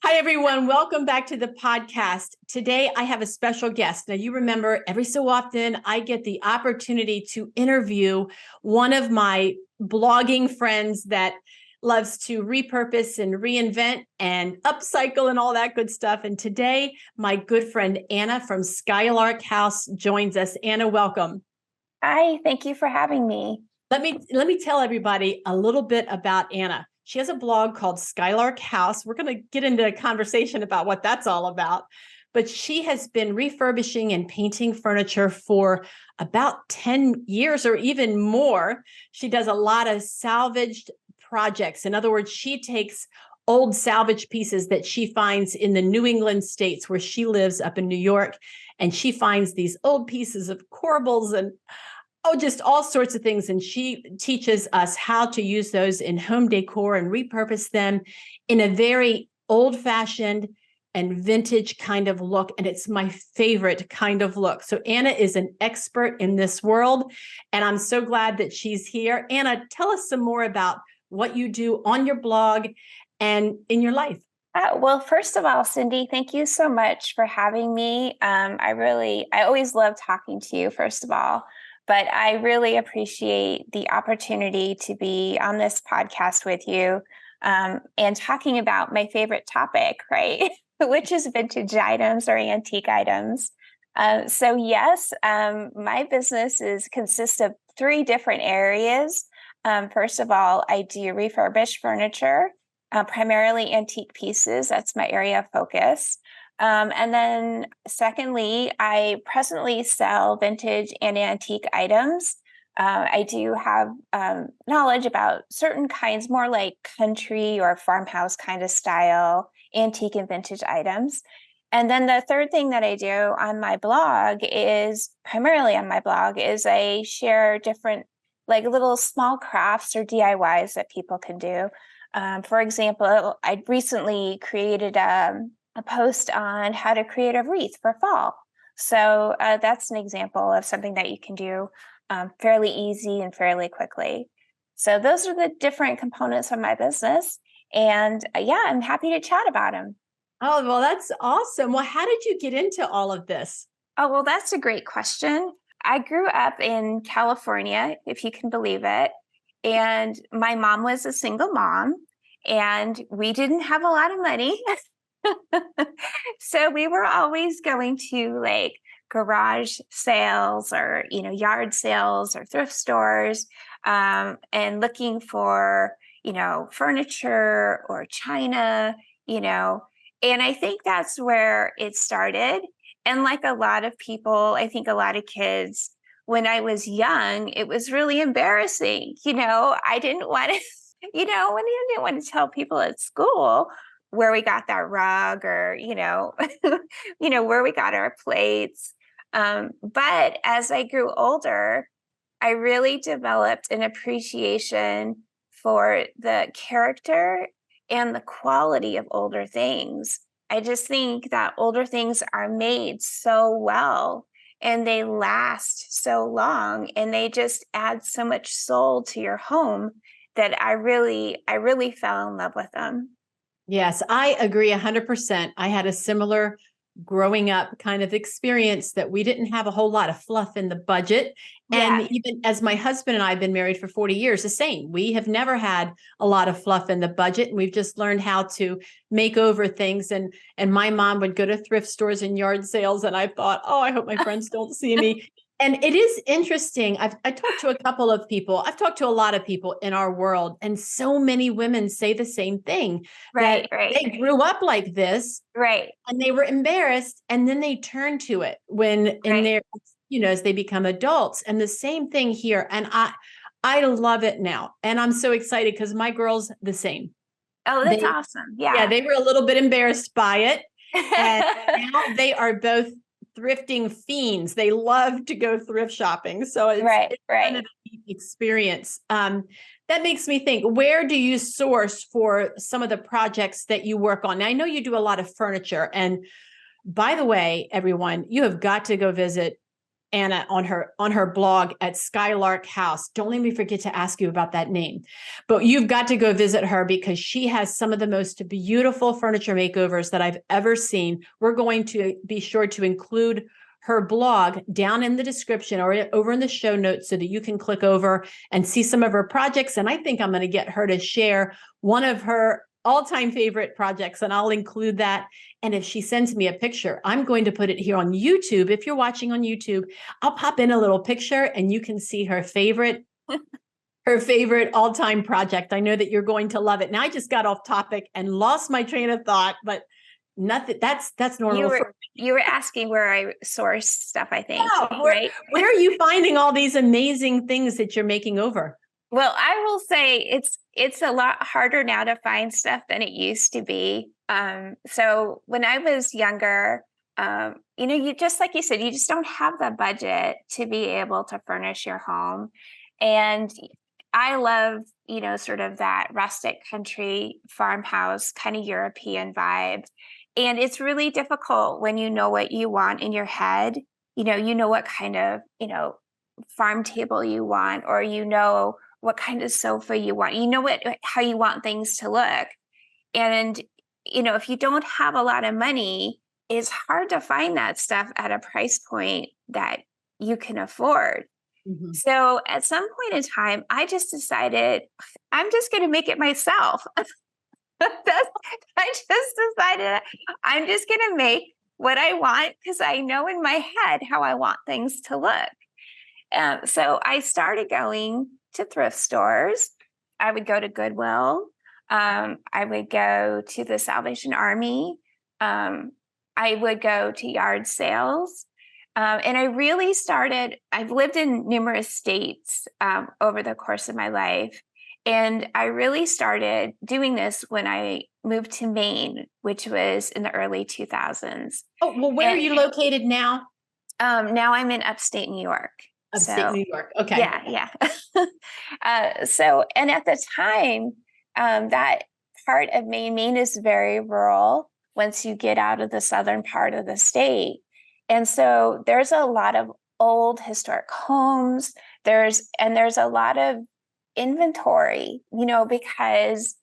Hi, everyone. Welcome back to the podcast. Today, I have a special guest. Now, you remember every so often I get the opportunity to interview one of my blogging friends that loves to repurpose and reinvent and upcycle and all that good stuff. And today, my good friend Anna from Skylark House joins us. Anna, welcome. Hi, thank you for having me. Let me tell everybody a little bit about Anna. She has a blog called Skylark House. We're going to get into a conversation about what that's all about. But she has been refurbishing and painting furniture for about 10 years or even more. She does a lot of salvaged projects. In other words, she takes old salvage pieces that she finds in the New England states where she lives up in New York. And she finds these old pieces of corbels and just all sorts of things. And she teaches us how to use those in home decor and repurpose them in a very old-fashioned and vintage kind of look. And it's my favorite kind of look. So Anna is an expert in this world, and I'm so glad that she's here. Anna, tell us some more about what you do on your blog and in your life. Well, first of all, Cindy, thank you so much for having me. I always love talking to you, first of all. But I really appreciate the opportunity to be on this podcast with you and talking about my favorite topic, right? Which is vintage items or antique items. Yes, my business consists of three different areas. First of all, I do refurbished furniture, primarily antique pieces. That's my area of focus. And then secondly, I presently sell vintage and antique items. I do have knowledge about certain kinds, more like country or farmhouse kind of style, antique and vintage items. And then the third thing that I do on my blog is I share different like little small crafts or DIYs that people can do. For example, I recently created a post on how to create a wreath for fall. So that's an example of something that you can do fairly easy and fairly quickly. So those are the different components of my business. And I'm happy to chat about them. Oh, well, that's awesome. Well, how did you get into all of this? Oh, well, that's a great question. I grew up in California, if you can believe it. And my mom was a single mom, and we didn't have a lot of money. So we were always going to like garage sales or, yard sales or thrift stores, and looking for, furniture or china, and I think that's where it started. And like a lot of people, I think a lot of kids, when I was young, it was really embarrassing. I didn't want to, when I didn't want to tell people at school where we got that rug or, where we got our plates. But as I grew older, I really developed an appreciation for the character and the quality of older things. I just think that older things are made so well and they last so long and they just add so much soul to your home that I really fell in love with them. Yes, I agree 100%. I had a similar growing up kind of experience that we didn't have a whole lot of fluff in the budget. Yeah. And even as my husband and I have been married for 40 years, the same. We have never had a lot of fluff in the budget. And we've just learned how to make over things. And my mom would go to thrift stores and yard sales. And I thought, oh, I hope my friends don't see me. And it is interesting. I talked to a couple of people. I've talked to a lot of people in our world, and so many women say the same thing, Right, that right, they grew up like this, right, and they were embarrassed, and then they turn to it when in right. their, as they become adults. And the same thing here. And I love it now, and I'm so excited because my girls the same. Oh, that's They, awesome. yeah, Yeah. they were a little bit embarrassed by it, and now they are both thrifting fiends. They love to go thrift shopping. So it's kind of a neat experience. That makes me think, where do you source for some of the projects that you work on? Now, I know you do a lot of furniture. And by the way, everyone, you have got to go visit Anna on her blog at Skylark House. Don't let me forget to ask you about that name. But you've got to go visit her because she has some of the most beautiful furniture makeovers that I've ever seen. We're going to be sure to include her blog down in the description or over in the show notes so that you can click over and see some of her projects. And I think I'm going to get her to share one of her all-time favorite projects, and I'll include that. And if she sends me a picture, I'm going to put it here on YouTube. If you're watching on YouTube, I'll pop in a little picture and you can see her favorite all-time project. I know that you're going to love it. Now I just got off topic and lost my train of thought, but nothing. That's normal. You were asking where I source stuff, I think, right? Where are you finding all these amazing things that you're making over? Well, I will say it's a lot harder now to find stuff than it used to be. So when I was younger, you just like you said, you just don't have the budget to be able to furnish your home. And I love, sort of that rustic country farmhouse kind of European vibe. And it's really difficult when you know what you want in your head. You know what kind of, farm table you want, or what kind of sofa you want, how you want things to look. And, if you don't have a lot of money, it's hard to find that stuff at a price point that you can afford. Mm-hmm. So at some point in time, I just decided I'm just going to make it myself. I just decided I'm just going to make what I want because I know in my head how I want things to look. So I started going to thrift stores. I would go to Goodwill. I would go to the Salvation Army. I would go to yard sales. And I really I've lived in numerous states over the course of my life. And I really started doing this when I moved to Maine, which was in the early 2000s. Oh, well, where are you located now? Now I'm in upstate New York. New York. Okay. Yeah. And at the time, that part of Maine is very rural once you get out of the southern part of the state. And so there's a lot of old historic homes. There's a lot of inventory, because,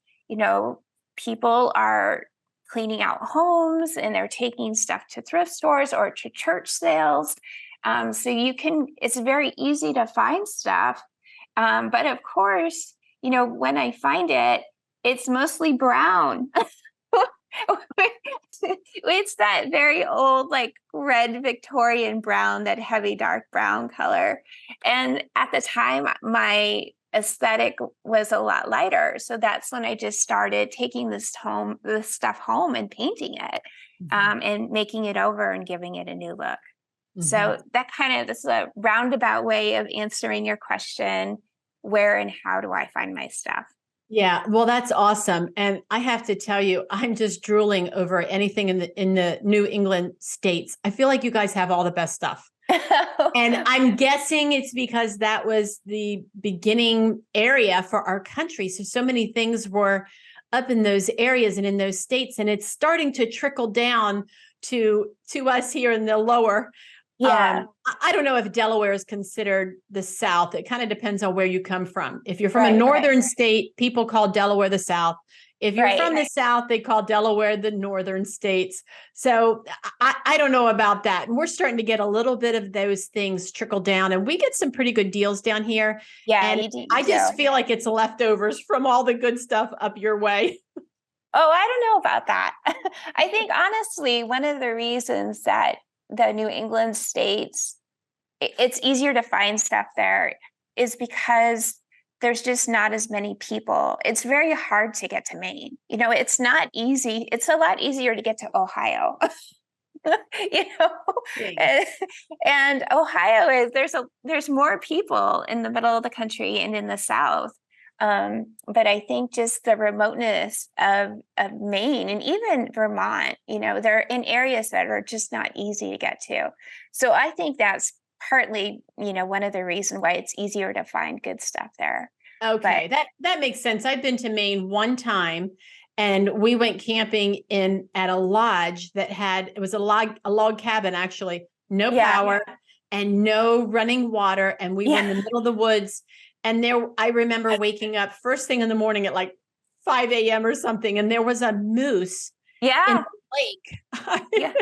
people are cleaning out homes and they're taking stuff to thrift stores or to church sales. So it's very easy to find stuff. But of course, when I find it, it's mostly brown. It's that very old, like red Victorian brown, that heavy dark brown color. And at the time, my aesthetic was a lot lighter. So that's when I just started taking this stuff home and painting it, and making it over and giving it a new look. Mm-hmm. So this is a roundabout way of answering your question, where and how do I find my stuff? Yeah, well, that's awesome. And I have to tell you, I'm just drooling over anything in the New England states. I feel like you guys have all the best stuff. And I'm guessing it's because that was the beginning area for our country. So many things were up in those areas and in those states, and it's starting to trickle down to us here in the lower. Yeah. I don't know if Delaware is considered the South. It kind of depends on where you come from. If you're from a northern state, people call Delaware the South. If you're from the South, they call Delaware the northern states. So I don't know about that. And we're starting to get a little bit of those things trickle down, and we get some pretty good deals down here. Yeah. And I just feel like it's leftovers from all the good stuff up your way. Oh, I don't know about that. I think honestly, one of the reasons that the New England states, it's easier to find stuff there is because there's just not as many people. It's very hard to get to Maine. It's not easy. It's a lot easier to get to Ohio. And Ohio there's more people in the middle of the country and in the South. But I think just the remoteness of Maine and even Vermont, they're in areas that are just not easy to get to. So I think that's partly, one of the reasons why it's easier to find good stuff there. Okay, that makes sense. I've been to Maine one time, and we went camping at a lodge that it was a log cabin, actually, no power. and no running water. And we were in the middle of the woods. And I remember waking up first thing in the morning at like 5 a.m. or something. And there was a moose in Yeah. the lake Yeah.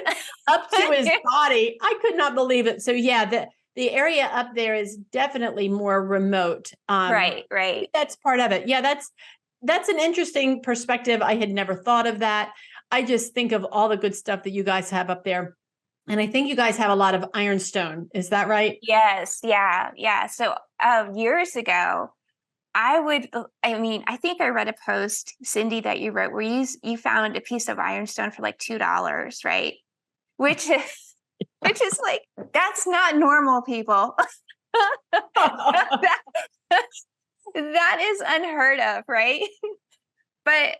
up to his body. I could not believe it. So yeah, the area up there is definitely more remote. Right. That's part of it. Yeah, that's an interesting perspective. I had never thought of that. I just think of all the good stuff that you guys have up there. And I think you guys have a lot of ironstone. Is that right? Yes. Yeah. Yeah. So years ago, I think I read a post, Cindy, that you wrote where you found a piece of ironstone for like $2, right? Which is like, that's not normal, people. that, that is unheard of, right? But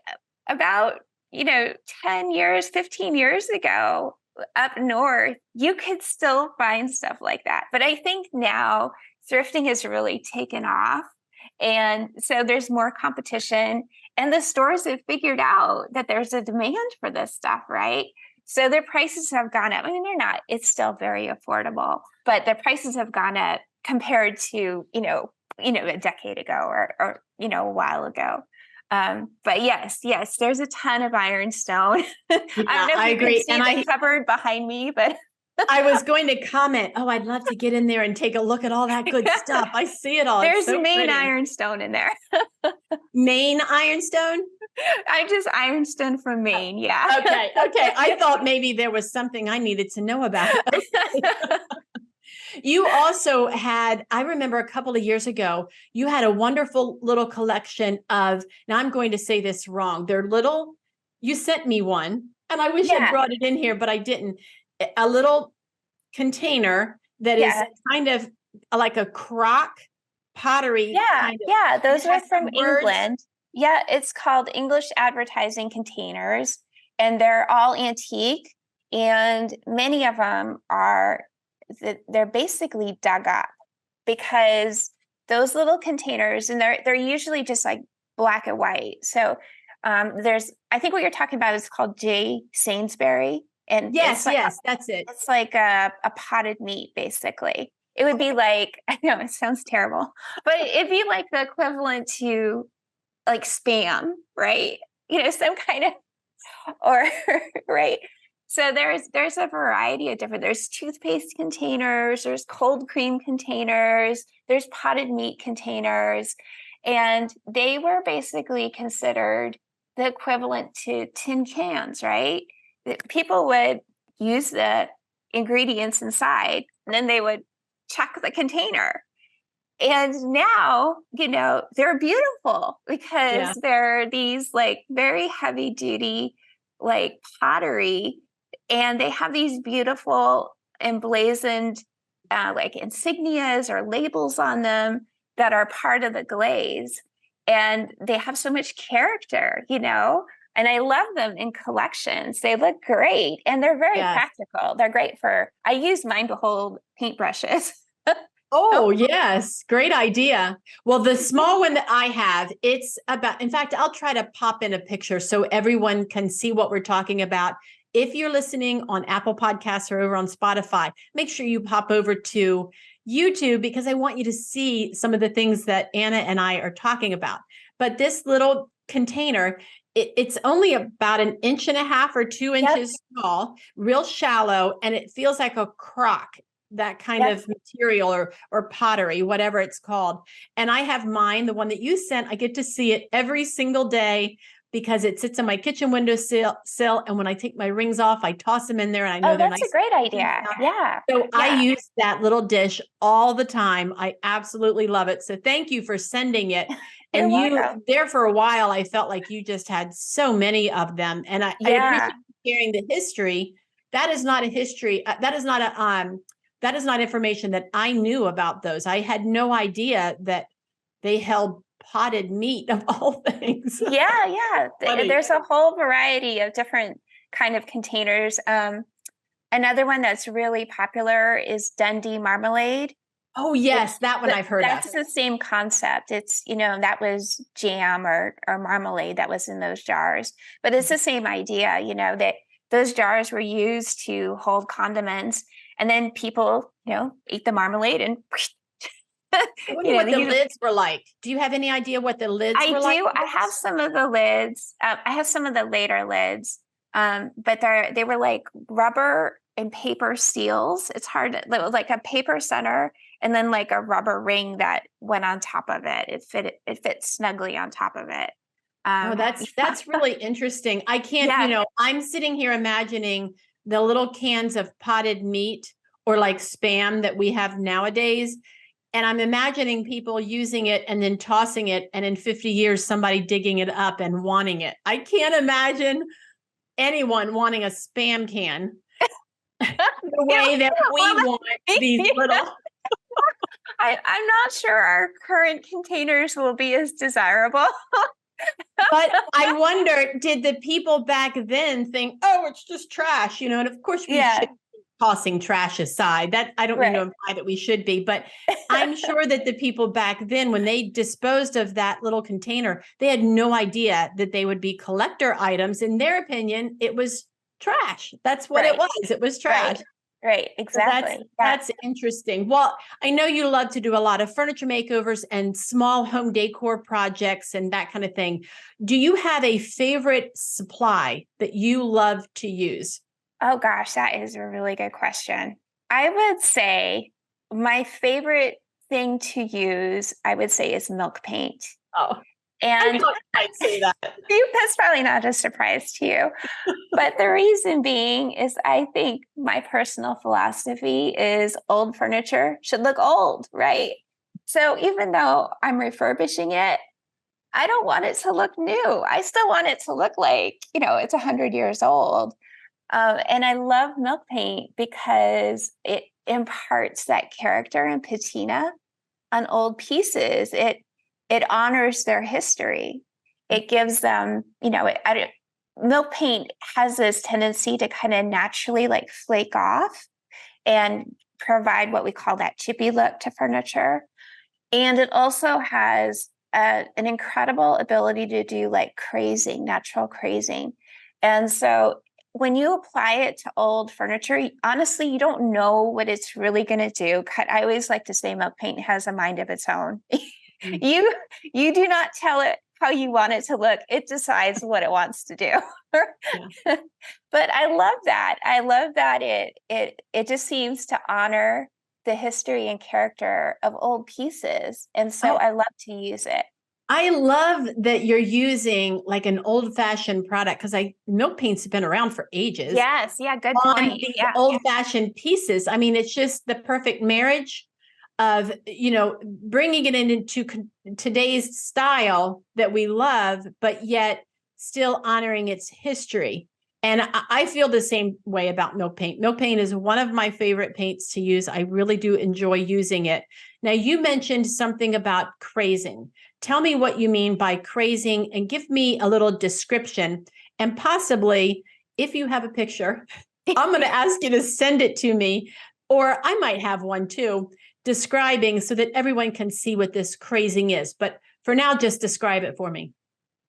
about, 10 years, 15 years ago, up north, you could still find stuff like that. But I think now thrifting has really taken off. And so there's more competition, and the stores have figured out that there's a demand for this stuff, right? So their prices have gone up. I mean, it's still very affordable, but their prices have gone up compared to, a decade ago or a while ago. But yes, there's a ton of ironstone. Yeah, I don't know if I you agree. can see the cupboard behind me, but I was going to comment, oh, I'd love to get in there and take a look at all that good stuff. I see it all. There's so Maine pretty. ironstone in there. Maine ironstone? I just ironstone from Maine. Yeah. Okay. I thought maybe there was something I needed to know about. You also had, I remember a couple of years ago, you had a wonderful little collection of, now I'm going to say this wrong. You sent me one, and I wish I'd brought it in here, but I didn't. A little container that is kind of like a crock pottery. Yeah. Those are from England. Yeah. It's called English advertising containers, and they're all antique. And many of them they're basically dug up, because those little containers, and they're usually just like black and white. So I think what you're talking about is called J. Sainsbury. And yes, that's it. It's like a potted meat, basically. It would be like, I know it sounds terrible, but it'd be like the equivalent to like Spam, right? Some kind of, or right. So there's a variety of there's toothpaste containers, there's cold cream containers, there's potted meat containers, and they were basically considered the equivalent to tin cans, right? People would use the ingredients inside, and then they would check the container. And now, they're beautiful because they're these like very heavy duty, like pottery, and they have these beautiful emblazoned like insignias or labels on them that are part of the glaze. And they have so much character, and I love them in collections. They look great, and they're very practical. They're great I use mine to hold paintbrushes. Oh, yes. Great idea. Well, the small one that I have, in fact, I'll try to pop in a picture so everyone can see what we're talking about. If you're listening on Apple Podcasts or over on Spotify, make sure you pop over to YouTube, because I want you to see some of the things that Anna and I are talking about. But this little container, it's only about 1.5 inches or 2 inches tall, real shallow, and it feels like a crock, that kind of material or pottery, whatever it's called. And I have mine, the one that you sent. I get to see it every single day because it sits on my kitchen windowsill. And when I take my rings off, I toss them in there, and I know they're nice. That's a great idea. Yeah. So I use that little dish all the time. I absolutely love it. So thank you for sending it. And you there for a while, I felt like you just had so many of them. And I appreciate you sharing the history. That is not a history. That is not information that I knew about those. I had no idea that they held potted meat, of all things. Yeah. There's a whole variety of different kind of containers. Another one that's really popular is Dundee marmalade. Oh, yes, that one I've heard of. That's the same concept. It's, that was jam or marmalade that was in those jars. But it's the same idea, that those jars were used to hold condiments, and then people, ate the marmalade and I wonder what they the use. lids were like. Do you have any idea what the lids I were like? do. I have some of the lids. I have some of the later lids, but they were like rubber and paper seals. It's hard, like a paper center, and then like a rubber ring that went on top of it. It fit snugly on top of it. Oh, that's really interesting. I can't, Yeah. I'm sitting here imagining the little cans of potted meat or like Spam that we have nowadays. And I'm imagining people using it and then tossing it, and in 50 years, somebody digging it up and wanting it. I can't imagine anyone wanting a Spam can the way that we want these little. I'm not sure our current containers will be as desirable. But I wonder, did the people back then think, oh, it's just trash, and of course we should be tossing trash aside. That I don't mean to imply that we should be, but I'm sure that the people back then, when they disposed of that little container, they had no idea that they would be collector items. In their opinion, it was trash. That's what it was. It was trash. Right, exactly. So that's interesting. Well, I know you love to do a lot of furniture makeovers and small home decor projects and that kind of thing. Do you have a favorite supply that you love to use? Oh gosh, that is a really good question. I would say my favorite thing to use, I would say, is milk paint. Oh, and I'd say that. That's probably not a surprise to you. But the reason being is I think my personal philosophy is old furniture should look old, right? So even though I'm refurbishing it, I don't want it to look new. I still want it to look like, it's 100 years old. And I love milk paint because it imparts that character and patina on old pieces. It honors their history. It gives them, milk paint has this tendency to kind of naturally like flake off and provide what we call that chippy look to furniture. And it also has an incredible ability to do like crazing, natural crazing. And so when you apply it to old furniture, honestly, you don't know what it's really going to do. I always like to say milk paint has a mind of its own. You do not tell it how you want it to look. It decides what it wants to do. But I love that. I love that it just seems to honor the history and character of old pieces. And so I love to use it. I love that you're using like an old-fashioned product, because milk paint's been around for ages. Yes, yeah, good point. These old-fashioned pieces. I mean, it's just the perfect marriage of, bringing it into today's style that we love, but yet still honoring its history. And I feel the same way about milk paint. Milk paint is one of my favorite paints to use. I really do enjoy using it. Now, you mentioned something about crazing. Tell me what you mean by crazing and give me a little description. And possibly, if you have a picture, I'm going to ask you to send it to me, or I might have one too, describing so that everyone can see what this crazing is. But for now, just describe it for me.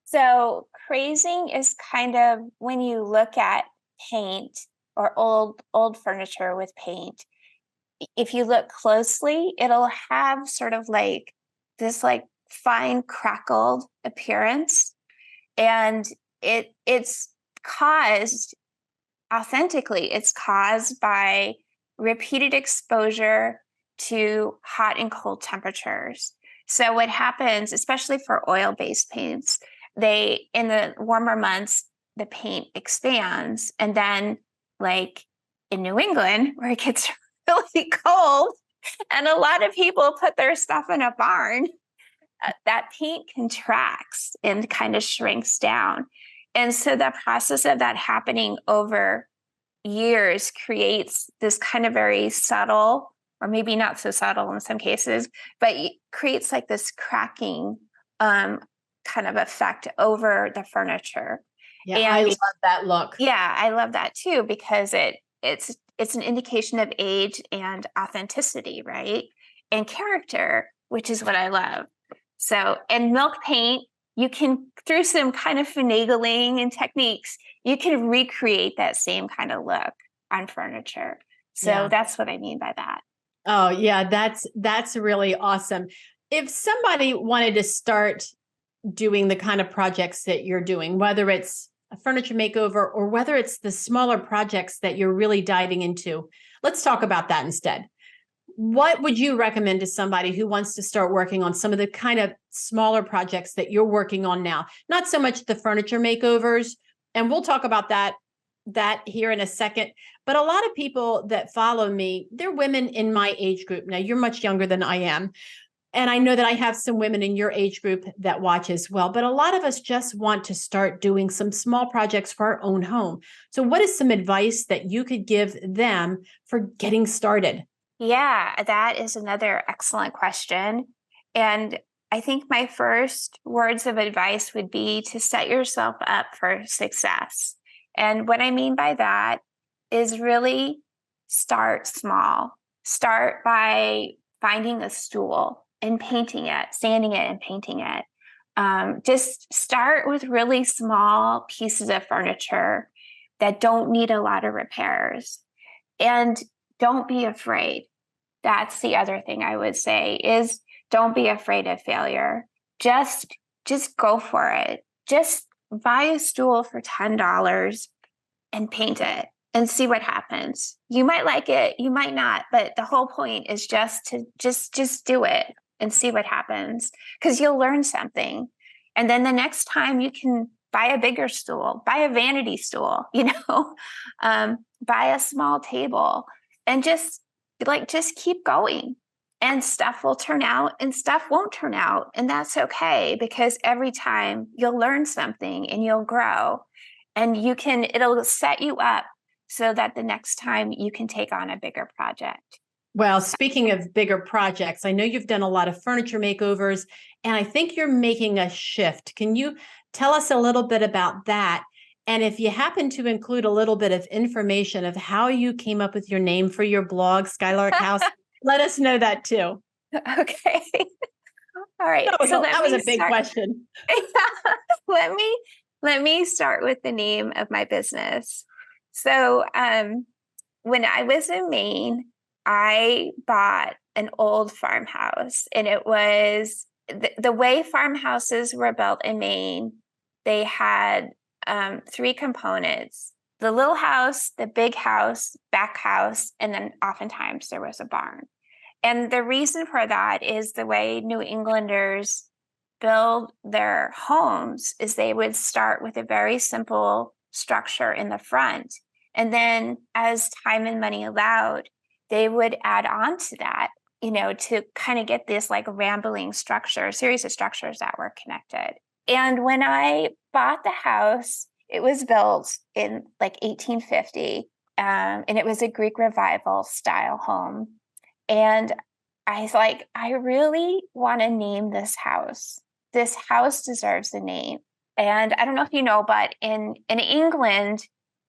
So crazing is kind of when you look at paint or old furniture with paint. If you look closely, it'll have sort of like this like fine crackled appearance, and it's caused by repeated exposure to hot and cold temperatures. So what happens, especially for oil-based paints, in the warmer months, the paint expands, and then like in New England, where it gets really cold and a lot of people put their stuff in a barn, that paint contracts and kind of shrinks down. And so the process of that happening over years creates this kind of very subtle, or maybe not so subtle in some cases, but it creates like this cracking kind of effect over the furniture. Yeah, and I love that look. Yeah, I love that too, because it's an indication of age and authenticity, right? And character, which is what I love. So, and milk paint you can, through some kind of finagling and techniques, you can recreate that same kind of look on furniture. So that's what I mean by that. Oh, yeah, that's really awesome. If somebody wanted to start doing the kind of projects that you're doing, whether it's a furniture makeover or whether it's the smaller projects that you're really diving into, let's talk about that instead. What would you recommend to somebody who wants to start working on some of the kind of smaller projects that you're working on now? Not so much the furniture makeovers, and we'll talk about that here in a second. But a lot of people that follow me, they're women in my age group. Now, you're much younger than I am. And I know that I have some women in your age group that watch as well. But a lot of us just want to start doing some small projects for our own home. So what is some advice that you could give them for getting started? Yeah, that is another excellent question. And I think my first words of advice would be to set yourself up for success. And what I mean by that is really start small. Start by finding a stool and painting it, sanding it and painting it. Just start with really small pieces of furniture that don't need a lot of repairs. And don't be afraid. That's the other thing I would say is don't be afraid of failure. Just go for it. Just buy a stool for $10 and paint it and see what happens. You might like it, you might not, but the whole point is just to just do it and see what happens, because you'll learn something. And then the next time you can buy a bigger stool, buy a vanity stool, buy a small table, and just keep going. And stuff will turn out and stuff won't turn out. And that's okay, because every time you'll learn something and you'll grow, and it'll set you up so that the next time you can take on a bigger project. Well, speaking of bigger projects, I know you've done a lot of furniture makeovers, and I think you're making a shift. Can you tell us a little bit about that? And if you happen to include a little bit of information of how you came up with your name for your blog, Skylark House, let us know that too. Okay. All right. That was a big question. Let me start with the name of my business. So when I was in Maine, I bought an old farmhouse, and it was the way farmhouses were built in Maine. They had three components: the little house, the big house, back house, and then oftentimes there was a barn. And the reason for that is the way New Englanders build their homes is they would start with a very simple structure in the front. And then as time and money allowed, they would add on to that, to kind of get this like rambling structure, series of structures that were connected. And when I bought the house, it was built in like 1850, and it was a Greek Revival style home. And I was like, I really want to name this house. This house deserves a name. And I don't know if you know, but in England,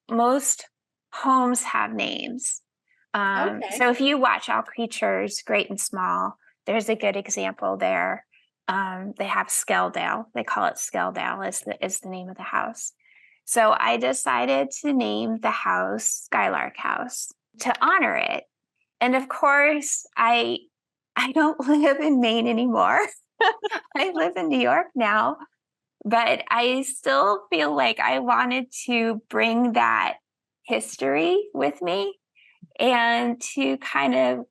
most homes have names. Okay. So if you watch All Creatures, Great and Small, there's a good example there. They have Skeldale. They call it Skeldale is the name of the house. So I decided to name the house Skylark House to honor it. And of course, I don't live in Maine anymore. I live in New York now, but I still feel like I wanted to bring that history with me and to kind of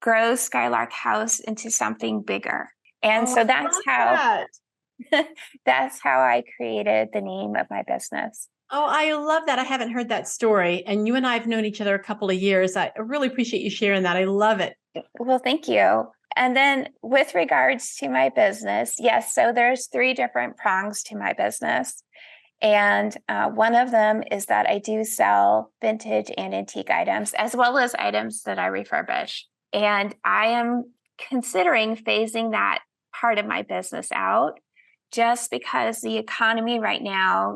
grow Skylark House into something bigger. And so that's how I created the name of my business. Oh, I love that. I haven't heard that story. And you and I have known each other a couple of years. I really appreciate you sharing that. I love it. Well, thank you. And then with regards to my business, yes, so there's 3 different prongs to my business. And one of them is that I do sell vintage and antique items, as well as items that I refurbish. And I am considering phasing that part of my business out, just because the economy right now,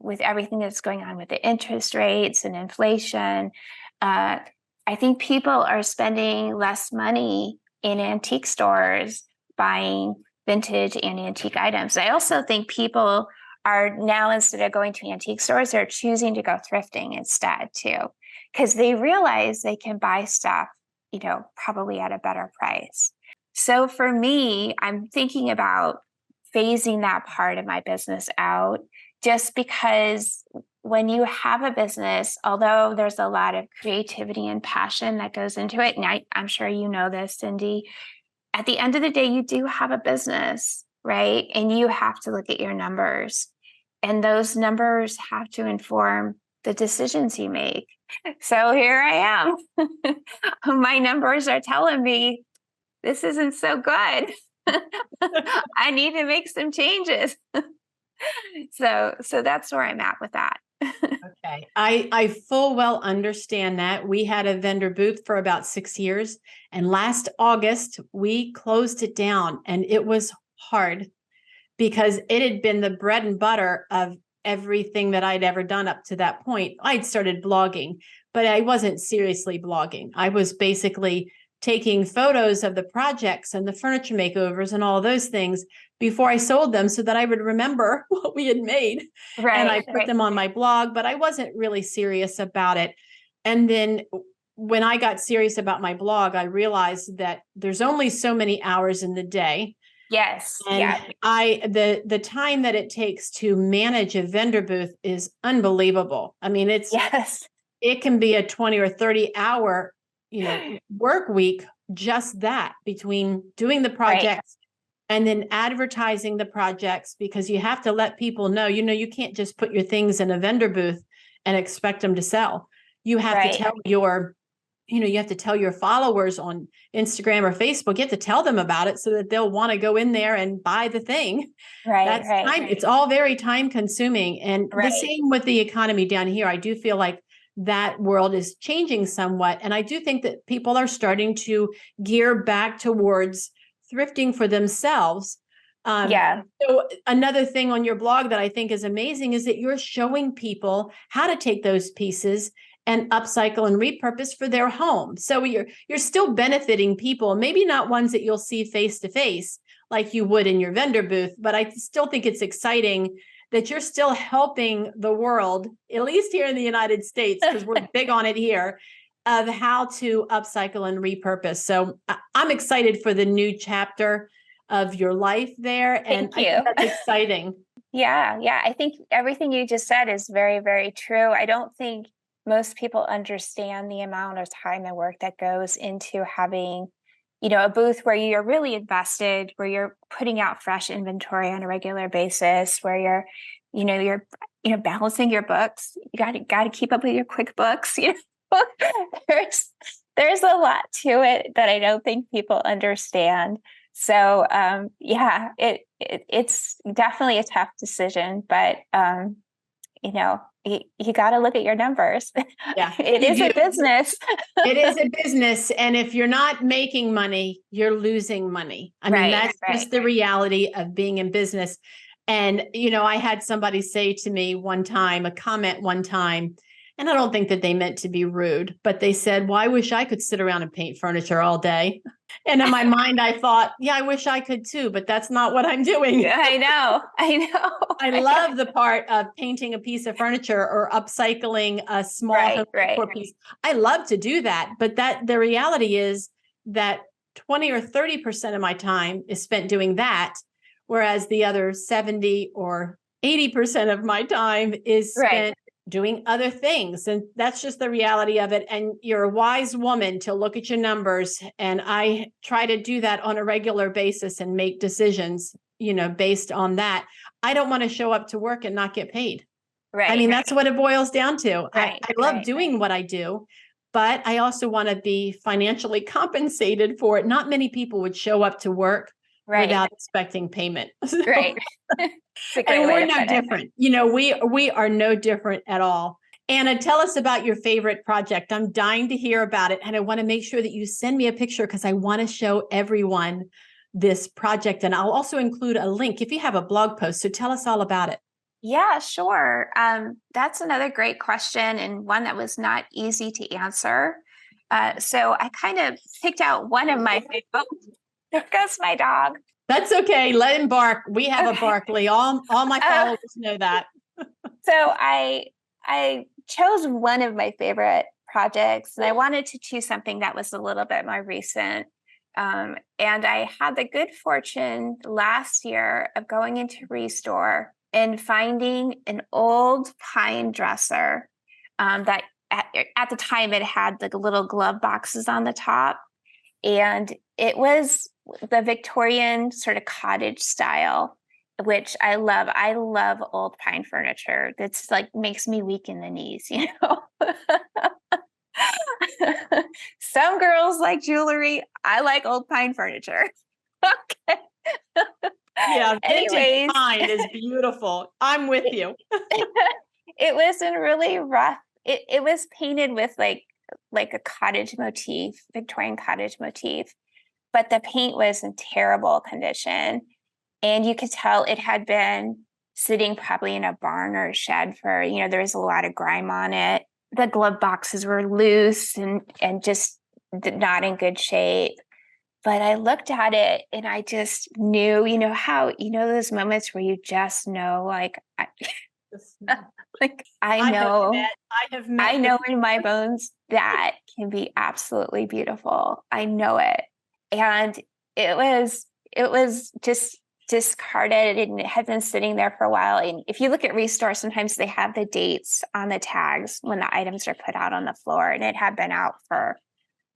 with everything that's going on with the interest rates and inflation, I think people are spending less money in antique stores buying vintage and antique items. I also think people are now, instead of going to antique stores, they're choosing to go thrifting instead too, because they realize they can buy stuff, probably at a better price. So for me, I'm thinking about phasing that part of my business out, just because when you have a business, although there's a lot of creativity and passion that goes into it, and I'm sure you know this, Cindy, at the end of the day, you do have a business, right? And you have to look at your numbers, and those numbers have to inform the decisions you make. So here I am. My numbers are telling me this isn't so good. I need to make some changes. So that's where I'm at with that. Okay. I full well understand that. We had a vendor booth for about 6 years, and last August we closed it down, and it was hard because it had been the bread and butter of everything that I'd ever done up to that point. I'd started blogging, but I wasn't seriously blogging. I was basically taking photos of the projects and the furniture makeovers and all those things before I sold them so that I would remember what we had made. Right. And I put them on my blog, but I wasn't really serious about it. And then when I got serious about my blog, I realized that there's only so many hours in the day. Yes. And yeah. the time that it takes to manage a vendor booth is unbelievable. I mean, it can be a 20 or 30 hour, work week, just that, between doing the projects and then advertising the projects, because you have to let people know, you can't just put your things in a vendor booth and expect them to sell. You have to tell you have to tell your followers on Instagram or Facebook, you have to tell them about it so that they'll want to go in there and buy the thing. That's time. It's all very time consuming. And the same with the economy down here. I do feel like that world is changing somewhat. And I do think that people are starting to gear back towards thrifting for themselves. So another thing on your blog that I think is amazing is that you're showing people how to take those pieces and upcycle and repurpose for their home. So you're still benefiting people, maybe not ones that you'll see face to face like you would in your vendor booth, but I still think it's exciting that you're still helping the world, at least here in the United States, because we're big on it here, of how to upcycle and repurpose. So I'm excited for the new chapter of your life there. And I think that's exciting. Yeah. I think everything you just said is very, very true. I don't think most people understand the amount of time and work that goes into having, a booth where you're really invested, where you're putting out fresh inventory on a regular basis, where you're balancing your books. You got to keep up with your QuickBooks. There's a lot to it that I don't think people understand. So it's definitely a tough decision, but you got to look at your numbers. Yeah, it is a business. It is a business. And if you're not making money, you're losing money. I mean, that's just the reality of being in business. And, I had somebody say to me a comment one time, and I don't think that they meant to be rude, but they said, well, I wish I could sit around and paint furniture all day. And in my mind, I thought, yeah, I wish I could too, but that's not what I'm doing. I know. I love the part of painting a piece of furniture or upcycling a small piece. I love to do that, but the reality is that 20 or 30% of my time is spent doing that, whereas the other 70 or 80% of my time is spent doing other things. And that's just the reality of it. And you're a wise woman to look at your numbers. And I try to do that on a regular basis and make decisions, based on that. I don't want to show up to work and not get paid. I mean, that's what it boils down to. I love doing what I do, but I also want to be financially compensated for it. Not many people would show up to work without expecting payment. And we're no different. We are no different at all. Anna, tell us about your favorite project. I'm dying to hear about it. And I want to make sure that you send me a picture because I want to show everyone this project. And I'll also include a link if you have a blog post. So tell us all about it. Yeah, sure. That's another great question, and one that was not easy to answer. So I kind of picked out one of my favorites. There goes my dog. That's okay. Let him bark. We have a Okay. Barkley. All my Uh, followers know that. so I chose one of my favorite projects, and I wanted to choose something that was a little bit more recent. And I had the good fortune last year of going into Restore and finding an old pine dresser that at the time it had the little glove boxes on the top. And it was the Victorian sort of cottage style, which I love. I love old pine furniture. That's like makes me weak in the knees, you know. Some girls like jewelry. I like old pine furniture. Okay. Yeah, vintage Anyways, pine is beautiful. I'm with you. it was in really rough. It was painted with like a cottage motif, Victorian cottage motif, but the paint was in terrible condition. And you could tell it had been sitting probably in a barn or a shed for, there was a lot of grime on it. The glove boxes were loose and just not in good shape. But I looked at it and I just knew, those moments where you just know, like I have I met the know in my bones that can be absolutely beautiful. I know it. And it was just discarded and it had been sitting there for a while. And if you look at Restore, sometimes they have the dates on the tags when the items are put out on the floor, and it had been out for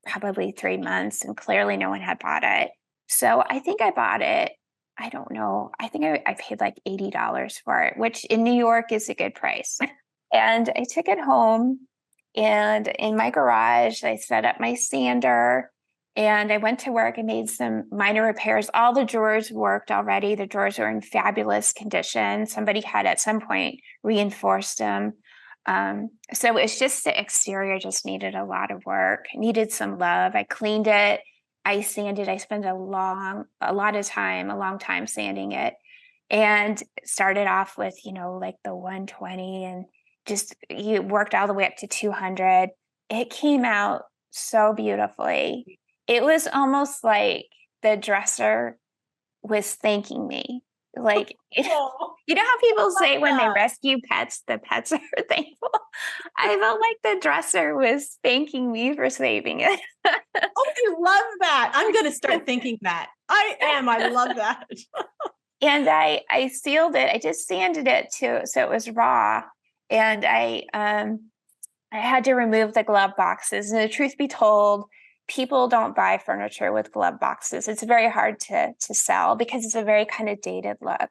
probably 3 months and clearly no one had bought it. So I think I bought it. I don't know. I think I paid like $80 for it, which in New York is a good price. And I took it home, and in my garage, I set up my sander and I went to work and made some minor repairs. All the drawers worked already. The drawers are in fabulous condition. Somebody had at some point reinforced them. So it's just the exterior just needed a lot of work, needed some love. I cleaned it. I sanded. I spent a long time sanding it, and started off with, like the 120, and just you worked all the way up to 200. It came out so beautifully. It was almost like the dresser was thanking me. Like, Oh, how people say when they that. rescue pets, the pets are thankful. I felt like the dresser was thanking me for saving it. Oh, I love that. I'm going to start thinking that. I am. I love that. And I sealed it. I just sanded it too, so it was raw. And I had to remove the glove boxes. And the truth be told, people don't buy furniture with glove boxes. It's very hard to sell because it's a very kind of dated look.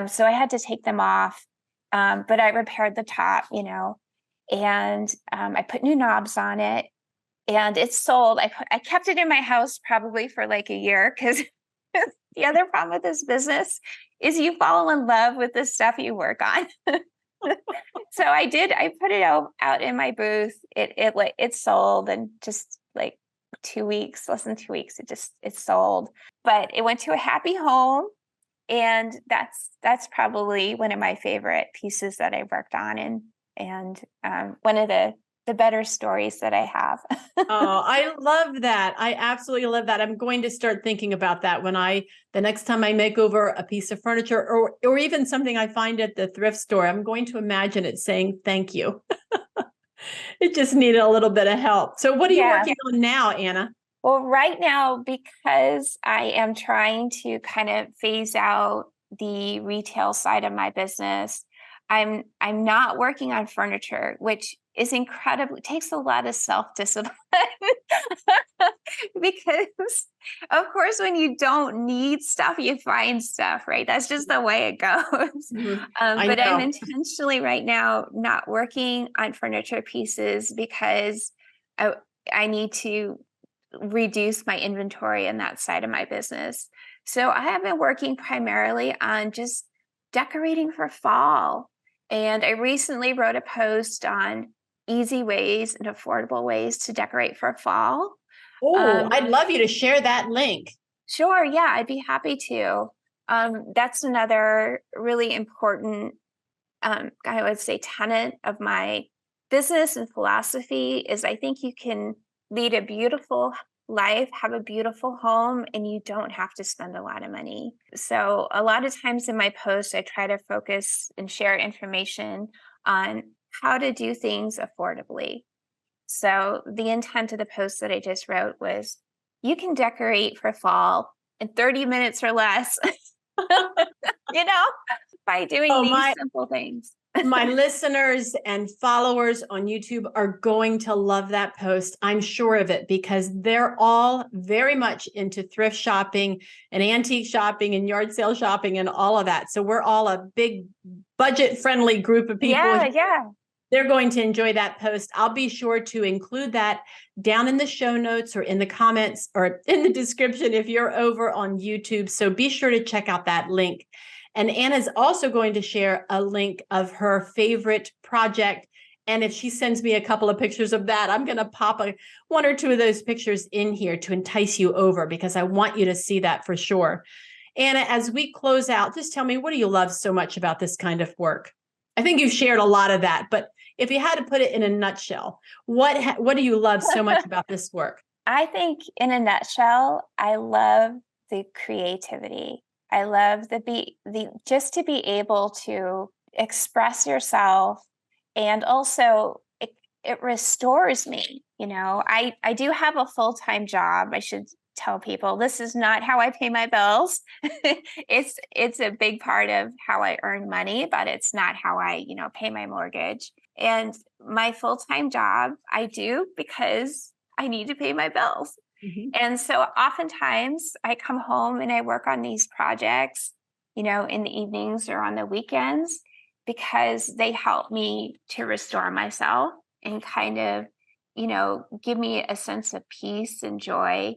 So I had to take them off. But I repaired the top, and I put new knobs on it, and it's sold. I kept it in my house probably for like a year, because the other problem with this business is you fall in love with the stuff you work on. So I did. I put it out in my booth. It sold in just like 2 weeks, less than 2 weeks. It sold, but it went to a happy home, and that's probably one of my favorite pieces that I worked on, and one of the better stories that I have. Oh, I love that. I absolutely love that. I'm going to start thinking about that the next time I make over a piece of furniture, or even something I find at the thrift store. I'm going to imagine it saying thank you. It just needed a little bit of help. So what are you Yeah. working on now, Anna? Well, right now, because I am trying to kind of phase out the retail side of my business, I'm not working on furniture, which is incredible. It takes a lot of self-discipline because, of course, when you don't need stuff, you find stuff, right? That's just the way it goes. I But I'm know. intentionally right now not working on furniture pieces because I need to reduce my inventory in that side of my business. So I have been working primarily on just decorating for fall. And I recently wrote a post on easy ways and affordable ways to decorate for fall. Oh, Um, I'd love you to share that link. sure, yeah, I'd be happy to. That's another really important, I would say, tenet of my business and philosophy is I think you can lead a beautiful life, have a beautiful home, and you don't have to spend a lot of money. So a lot of times in my posts, I try to focus and share information on how to do things affordably. So the intent of the post that I just wrote was, you can decorate for fall in 30 minutes or less, you know, by doing Oh, these my simple things. my listeners and followers on YouTube are going to love that post. I'm sure of it, because they're all very much into thrift shopping and antique shopping and yard sale shopping and all of that. So we're all a big budget friendly group of people. Yeah. They're going to enjoy that post. I'll be sure to include that down in the show notes or in the comments or in the description if you're over on YouTube. So be sure to check out that link. And Anna's also going to share a link of her favorite project. And if she sends me a couple of pictures of that, I'm going to pop one or two of those pictures in here to entice you over, because I want you to see that for sure. Anna, as we close out, just tell me, what do you love so much about this kind of work? I think you've shared a lot of that, but if you had to put it in a nutshell, what do you love so much about this work? I think in a nutshell, I love the creativity. I love the just to be able to express yourself, and also it restores me. You know, I do have a full-time job. I should tell people this is not how I pay my bills. It's a big part of how I earn money, but it's not how I, pay my mortgage. And my full-time job I do because I need to pay my bills. Mhm. And so oftentimes I come home and I work on these projects, in the evenings or on the weekends, because they help me to restore myself and kind of, give me a sense of peace and joy.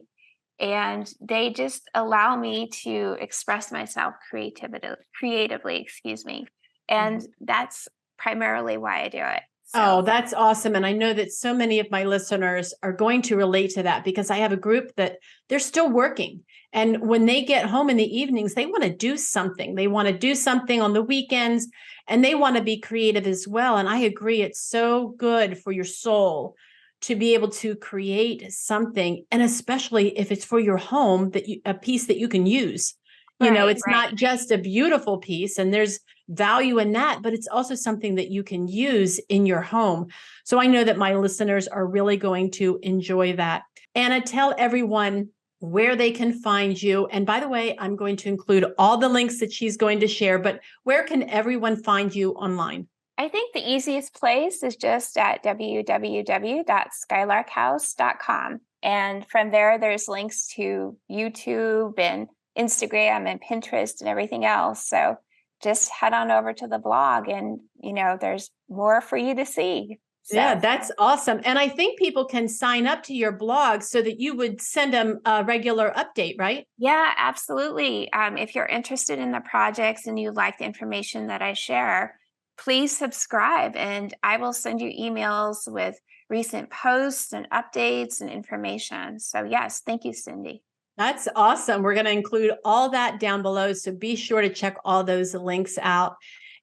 And they just allow me to express myself creatively, excuse me. And that's primarily why I do it. Oh, So that's awesome. And I know that so many of my listeners are going to relate to that, because I have a group that they're still working. And when they get home in the evenings, they want to do something. They want to do something on the weekends, and they want to be creative as well. And I agree, it's so good for your soul to be able to create something. And especially if it's for your home, a piece that you can use. It's right. not just a beautiful piece, and there's value in that, but it's also something that you can use in your home. So I know that my listeners are really going to enjoy that. Anna, tell everyone where they can find you. And by the way, I'm going to include all the links that she's going to share, but where can everyone find you online? I think the easiest place is just at www.skylarkhouse.com. And from there, there's links to YouTube and Instagram and Pinterest and everything else. So just head on over to the blog, and, there's more for you to see. So. Yeah, that's awesome. And I think people can sign up to your blog so that you would send them a regular update, right? Yeah, absolutely. If you're interested in the projects and you like the information that I share, please subscribe, and I will send you emails with recent posts and updates and information. So yes, thank you, Cindy. That's awesome. We're going to include all that down below, so be sure to check all those links out.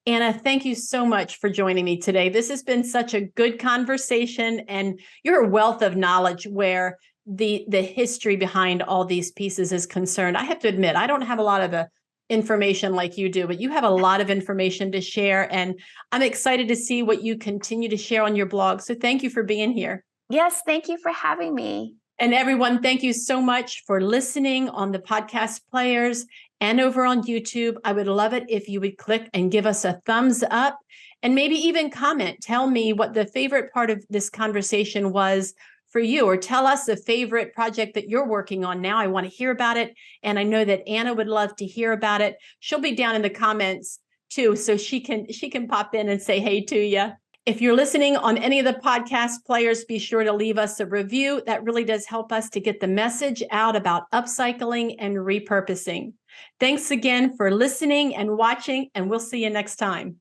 Anna, thank you so much for joining me today. This has been such a good conversation, and you're a wealth of knowledge where the history behind all these pieces is concerned. I have to admit, I don't have a lot of the information like you do, but you have a lot of information to share, and I'm excited to see what you continue to share on your blog. So thank you for being here. Yes, thank you for having me. And everyone, thank you so much for listening on the podcast players and over on YouTube. I would love it if you would click and give us a thumbs up, and maybe even comment. Tell me what the favorite part of this conversation was for you, or tell us the favorite project that you're working on now. I want to hear about it. And I know that Anna would love to hear about it. She'll be down in the comments too, so she can pop in and say hey to you. If you're listening on any of the podcast players, be sure to leave us a review. That really does help us to get the message out about upcycling and repurposing. Thanks again for listening and watching, and we'll see you next time.